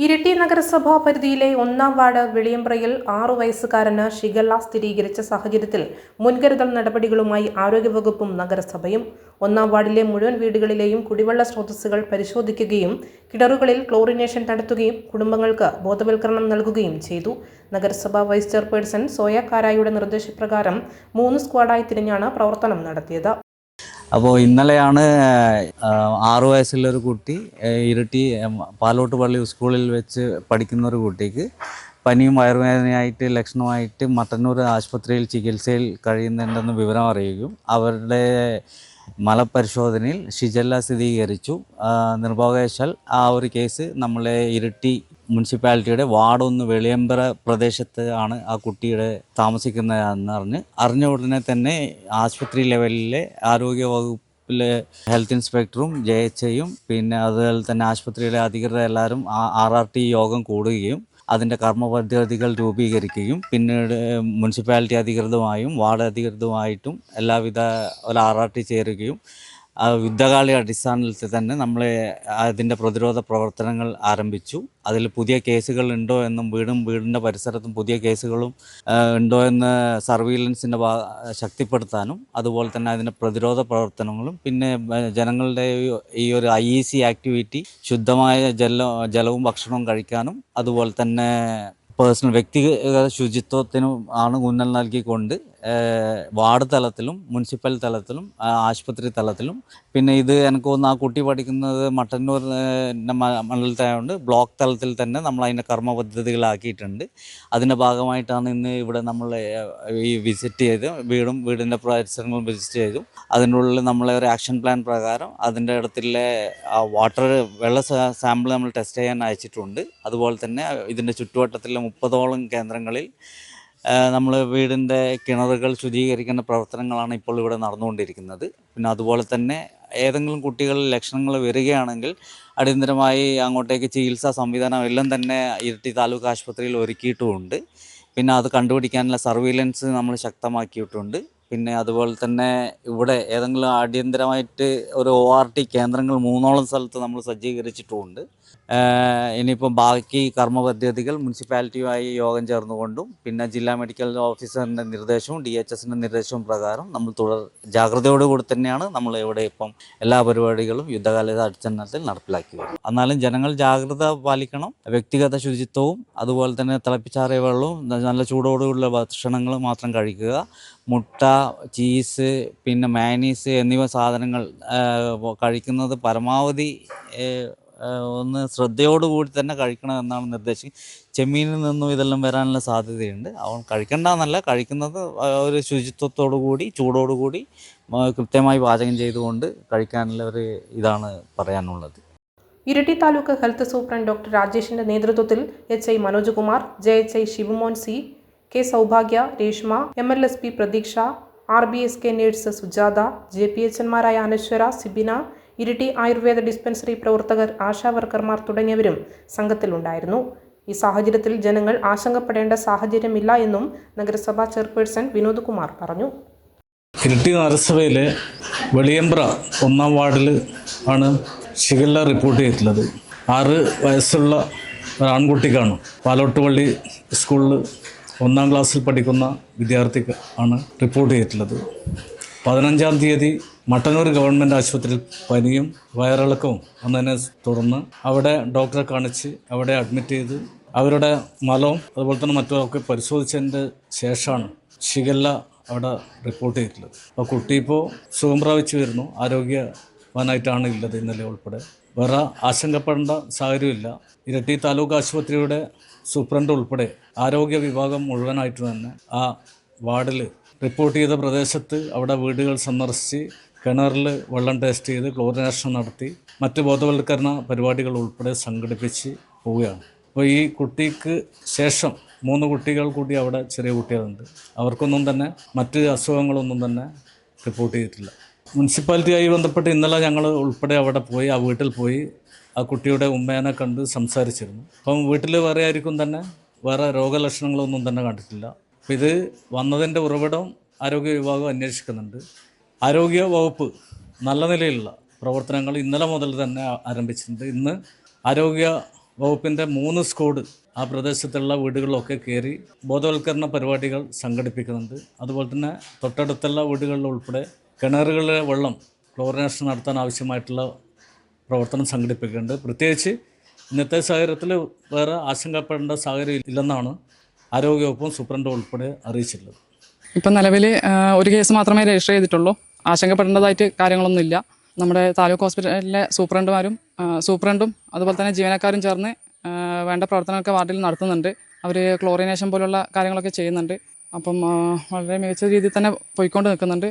ഇരിട്ടി നഗരസഭാ പരിധിയിലെ 1-ാം ward വെളിയമ്പ്രയിൽ 6 വയസ്സുകാരന് shigella സ്ഥിരീകരിച്ച സാഹചര്യത്തിൽ മുൻകരുതൽ നടപടികളുമായി ആരോഗ്യവകുപ്പും നഗരസഭയും 1-ാം വാർഡിലെ മുഴുവൻ വീടുകളിലെയും കുടിവെള്ള സ്രോതസ്സുകൾ പരിശോധിക്കുകയും കിണറുകളിൽ ക്ലോറിനേഷൻ നടത്തുകയും കുടുംബങ്ങൾക്ക് ബോധവൽക്കരണം നൽകുകയും ചെയ്തു. നഗരസഭാ വൈസ് ചെയർപേഴ്സൺ സോയ കാരായുടെ നിർദ്ദേശപ്രകാരം 3 സ്ക്വാഡായി തിരിഞ്ഞാണ് പ്രവർത്തനം നടത്തിയത്. അപ്പോൾ ഇന്നലെയാണ് 6 വയസ്സുള്ളൊരു കുട്ടി ഇരിട്ടി പാലോട്ട് പള്ളി സ്കൂളിൽ വെച്ച് പഠിക്കുന്ന ഒരു കുട്ടിക്ക് പനിയും വയറുവേദനയായിട്ട് ലക്ഷണമായിട്ട് മട്ടന്നൂർ ആശുപത്രിയിൽ ചികിത്സയിൽ കഴിയുന്നുണ്ടെന്ന് വിവരം അറിയുകയും അവരുടെ മലപരിശോധനയിൽ ഷിഗല്ല സ്ഥിരീകരിച്ചു. നിർഭാഗ്യവശാൽ ആ ഒരു കേസ് നമ്മളെ ഇരിട്ടി മുനിസിപ്പാലിറ്റിയുടെ വാർഡ് 1 വെളിയമ്പറ പ്രദേശത്ത് ആണ് ആ കുട്ടിയുടെ താമസിക്കുന്നതെന്ന് അറിഞ്ഞ ഉടനെ തന്നെ ആശുപത്രി ലെവലിലെ ആരോഗ്യ വകുപ്പിലെ ഹെൽത്ത് ഇൻസ്പെക്ടറും JHIയും പിന്നെ അതുപോലെ തന്നെ ആശുപത്രിയിലെ അധികൃതർ എല്ലാവരും RRT യോഗം കൂടുകയും അതിൻ്റെ കർമ്മ പദ്ധതികൾ രൂപീകരിക്കുകയും പിന്നീട് മുനിസിപ്പാലിറ്റി അധികൃതമായും വാർഡ് അധികൃതമായിട്ടും എല്ലാവിധ ഒരു RRT ചേരുകയും യുദ്ധകാല അടിസ്ഥാനത്തിൽ തന്നെ നമ്മൾ അതിൻ്റെ പ്രതിരോധ പ്രവർത്തനങ്ങൾ ആരംഭിച്ചു. അതിൽ പുതിയ കേസുകൾ ഉണ്ടോ എന്നും വീടിൻ്റെ പരിസരത്തും പുതിയ കേസുകളും ഉണ്ടോ എന്ന് സർവീലൻസിൻ്റെ ശക്തിപ്പെടുത്താനും അതുപോലെ തന്നെ അതിൻ്റെ പ്രതിരോധ പ്രവർത്തനങ്ങളും പിന്നെ ജനങ്ങളുടെ ഈ ഒരു IEC ആക്ടിവിറ്റി ശുദ്ധമായ ജലവും ഭക്ഷണവും കഴിക്കാനും അതുപോലെ തന്നെ വ്യക്തിഗത ശുചിത്വത്തിനും ആണ് ഊന്നൽ നൽകിക്കൊണ്ട് വാർഡ് തലത്തിലും മുനിസിപ്പൽ തലത്തിലും ആശുപത്രി തലത്തിലും പിന്നെ ഇത് എനിക്ക് തോന്നുന്നു ആ കുട്ടി പഠിക്കുന്നത് മട്ടന്നൂർ മണ്ഡലത്തായതുകൊണ്ട് ബ്ലോക്ക് തലത്തിൽ തന്നെ നമ്മൾ അതിൻ്റെ കർമ്മ പദ്ധതികളാക്കിയിട്ടുണ്ട്. അതിൻ്റെ ഭാഗമായിട്ടാണ് ഇന്ന് ഇവിടെ നമ്മൾ ഈ വിസിറ്റ് ചെയ്ത് വീടിൻ്റെ പരിസരങ്ങളും വിസിറ്റ് ചെയ്തു. അതിനുള്ളിൽ നമ്മളെ ഒരു ആക്ഷൻ പ്ലാൻ പ്രകാരം അതിൻ്റെ ഇടത്തിലെ വെള്ള സാമ്പിൾ നമ്മൾ ടെസ്റ്റ് ചെയ്യാൻ അയച്ചിട്ടുണ്ട്. അതുപോലെ തന്നെ ഇതിൻ്റെ ചുറ്റുവട്ടത്തിലെ 30ഓളം കേന്ദ്രങ്ങളിൽ നമ്മൾ വീടിൻ്റെ കിണറുകൾ ശുചീകരിക്കുന്ന പ്രവർത്തനങ്ങളാണ് ഇപ്പോൾ ഇവിടെ നടന്നുകൊണ്ടിരിക്കുന്നത്. പിന്നെ അതുപോലെ തന്നെ ഏതെങ്കിലും കുട്ടികളിൽ ലക്ഷണങ്ങൾ വരികയാണെങ്കിൽ അടിയന്തരമായി അങ്ങോട്ടേക്ക് ചികിത്സാ സംവിധാനം എല്ലാം തന്നെ ഇരിട്ടി താലൂക്ക് ആശുപത്രിയിൽ ഒരുക്കിയിട്ടുമുണ്ട്. പിന്നെ അത് കണ്ടുപിടിക്കാനുള്ള സർവീലൻസ് നമ്മൾ ശക്തമാക്കിയിട്ടുണ്ട്. പിന്നെ അതുപോലെ തന്നെ ഇവിടെ ഏതെങ്കിലും അടിയന്തരമായിട്ട് ഒരു ORT കേന്ദ്രങ്ങൾ 3ഓളം സ്ഥലത്ത് നമ്മൾ സജ്ജീകരിച്ചിട്ടുമുണ്ട്. ഇനിയിപ്പം ബാക്കി കർമ്മ പദ്ധതികൾ മുനിസിപ്പാലിറ്റിയുമായി യോഗം ചേർന്നുകൊണ്ടും പിന്നെ ജില്ലാ മെഡിക്കൽ ഓഫീസറിൻ്റെ നിർദ്ദേശവും DHSൻ്റെ നിർദ്ദേശവും പ്രകാരം നമ്മൾ ജാഗ്രതയോടുകൂടി തന്നെയാണ് നമ്മൾ ഇവിടെ ഇപ്പം എല്ലാ പരിപാടികളും യുദ്ധകാല അടിസ്ഥാനത്തിൽ നടപ്പിലാക്കി വരുന്നത്. എന്നാലും ജനങ്ങൾ ജാഗ്രത പാലിക്കണം. വ്യക്തിഗത ശുചിത്വവും അതുപോലെ തന്നെ തിളപ്പിച്ചാറിയ വെള്ളവും നല്ല ചൂടോടുകൂടിയുള്ള ഭക്ഷണങ്ങൾ മാത്രം കഴിക്കുക. മുട്ട, ചീസ്, പിന്നെ മയനീസ് എന്നിവ സാധനങ്ങൾ കഴിക്കുന്നത് പരമാവധി ഒന്ന് ശ്രദ്ധയോടുകൂടി തന്നെ കഴിക്കണമെന്നാണ് നിർദ്ദേശം. ചെമ്മീനിൽ നിന്നും ഇതെല്ലാം വരാനുള്ള സാധ്യതയുണ്ട്. അവൻ കഴിക്കേണ്ടെന്നല്ല, കഴിക്കുന്നത് ഒരു ശുചിത്വത്തോടു കൂടി ചൂടോടുകൂടി കൃത്യമായി പാചകം ചെയ്തുകൊണ്ട് കഴിക്കാനുള്ള ഒരു ഇതാണ് പറയാനുള്ളത്. Iritty taluk health superintendent doctor രാജേഷിന്റെ നേതൃത്വത്തിൽ HI Manoj Kumar, JHI Shivamon C, K Saubhagya, Reshma, MLSP Pratheeksha, RBSK nurse Sujatha, JPHന്മാരായ അനശ്വര, സിബിന, ഇരിട്ടി ആയുർവേദ ഡിസ്പെൻസറി പ്രവർത്തകർ, ആശാ വർക്കർമാർ തുടങ്ങിയവരും സംഘത്തിലുണ്ടായിരുന്നു. ഈ സാഹചര്യത്തിൽ ജനങ്ങൾ ആശങ്കപ്പെടേണ്ട സാഹചര്യമില്ല എന്നും നഗരസഭാ ചെയർപേഴ്സൺ വിനോദ് കുമാർ പറഞ്ഞു. ഇരിട്ടി നഗരസഭയിലെ വെളിയമ്പ്ര 1-ാം വാർഡിൽ ആണ് ഷിഗല്ല റിപ്പോർട്ട് ചെയ്തിട്ടുള്ളത്. 6 വയസ്സുള്ള ഒരു ആൺകുട്ടിക്കാണ്. പാലോട്ടുപള്ളി സ്കൂളിൽ 1-ാം ക്ലാസ്സിൽ പഠിക്കുന്ന വിദ്യാർത്ഥിക്ക് ആണ് റിപ്പോർട്ട് ചെയ്തിട്ടുള്ളത്. 15-ാം തീയതി മട്ടന്നൂർ ഗവൺമെൻറ് ആശുപത്രിയിൽ പനിയും വയറിളക്കവും വന്നതിനെ തുടർന്ന് അവിടെ ഡോക്ടറെ കാണിച്ച് അവിടെ അഡ്മിറ്റ് ചെയ്ത് അവരുടെ മലവും അതുപോലെ തന്നെ മറ്റുമൊക്കെ പരിശോധിച്ചതിൻ്റെ ശേഷമാണ് ഷിഗല്ല അവിടെ റിപ്പോർട്ട് ചെയ്തിട്ടുള്ളത്. അപ്പോൾ കുട്ടി ഇപ്പോൾ സുഖം പ്രാപിച്ചു വരുന്നു. ആരോഗ്യവാനായിട്ടാണ് ഉള്ളത് ഇന്നലെ ഉൾപ്പെടെ. വേറെ ആശങ്കപ്പെടേണ്ട സാഹചര്യമില്ല. ഇരിട്ടി താലൂക്ക് ആശുപത്രിയുടെ സൂപ്രണ്ട് ഉൾപ്പെടെ ആരോഗ്യ വിഭാഗം മുഴുവനായിട്ട് തന്നെ ആ വാർഡിൽ റിപ്പോർട്ട് ചെയ്ത പ്രദേശത്ത് അവിടെ വീടുകൾ സന്ദർശിച്ച് കിണറിൽ വെള്ളം ടേസ്റ്റ് ചെയ്ത് ക്ലോറിനേഷൻ നടത്തി മറ്റ് ബോധവൽക്കരണ പരിപാടികൾ ഉൾപ്പെടെ സംഘടിപ്പിച്ച് പോവുകയാണ്. അപ്പോൾ ഈ കുട്ടിക്ക് ശേഷം 3 കുട്ടികൾ കൂടി അവിടെ ചെറിയ കുട്ടികളുണ്ട്. അവർക്കൊന്നും തന്നെ മറ്റ് അസുഖങ്ങളൊന്നും തന്നെ റിപ്പോർട്ട് ചെയ്തിട്ടില്ല. മുനിസിപ്പാലിറ്റിയായി ബന്ധപ്പെട്ട് ഇന്നലെ ഞങ്ങൾ ഉൾപ്പെടെ അവിടെ പോയി ആ വീട്ടിൽ പോയി ആ കുട്ടിയുടെ ഉമ്മേനെ കണ്ട് സംസാരിച്ചിരുന്നു. അപ്പം വീട്ടിൽ വേറെ ആയിരിക്കും തന്നെ വേറെ രോഗലക്ഷണങ്ങളൊന്നും തന്നെ കണ്ടിട്ടില്ല. അപ്പോൾ ഇത് വന്നതിൻ്റെ ഉറവിടം ആരോഗ്യ വിഭാഗം അന്വേഷിക്കുന്നുണ്ട്. ആരോഗ്യ വകുപ്പ് നല്ല നിലയിലുള്ള പ്രവർത്തനങ്ങൾ ഇന്നലെ മുതൽ തന്നെ ആരംഭിച്ചിട്ടുണ്ട്. ഇന്ന് ആരോഗ്യ വകുപ്പിൻ്റെ 3 സ്ക്വാഡ് ആ പ്രദേശത്തുള്ള വീടുകളിലൊക്കെ കയറി ബോധവൽക്കരണ പരിപാടികൾ സംഘടിപ്പിക്കുന്നുണ്ട്. അതുപോലെ തന്നെ തൊട്ടടുത്തുള്ള വീടുകളിൽ ഉൾപ്പെടെ കിണറുകളിലെ വെള്ളം ക്ലോറിനേഷൻ നടത്താൻ ആവശ്യമായിട്ടുള്ള പ്രവർത്തനം സംഘടിപ്പിക്കുന്നുണ്ട്. പ്രത്യേകിച്ച് ഇന്നത്തെ സാഹചര്യത്തിൽ വേറെ ആശങ്കപ്പെടേണ്ട സാഹചര്യം ഇല്ലെന്നാണ് ആരോഗ്യവകുപ്പും സൂപ്രണ്ടും ഉൾപ്പെടെ അറിയിച്ചിട്ടുള്ളത്. ഇപ്പം നിലവിൽ ഒരു കേസ് മാത്രമേ രജിസ്റ്റർ ചെയ്തിട്ടുള്ളൂ. ആശങ്കപ്പെടേണ്ടതായിട്ട് കാര്യങ്ങളൊന്നുമില്ല. നമ്മുടെ താലൂക്ക് ഹോസ്പിറ്റലിലെ സൂപ്രണ്ടും അതുപോലെ തന്നെ ജീവനക്കാരും ചേർന്ന് വേണ്ട പ്രവർത്തനങ്ങളൊക്കെ വാർഡിൽ നടത്തുന്നുണ്ട്. അവർ ക്ലോറിനേഷൻ പോലുള്ള കാര്യങ്ങളൊക്കെ ചെയ്യുന്നുണ്ട്. അപ്പം വളരെ മികച്ച രീതിയിൽ തന്നെ പോയിക്കൊണ്ട് നിൽക്കുന്നുണ്ട്.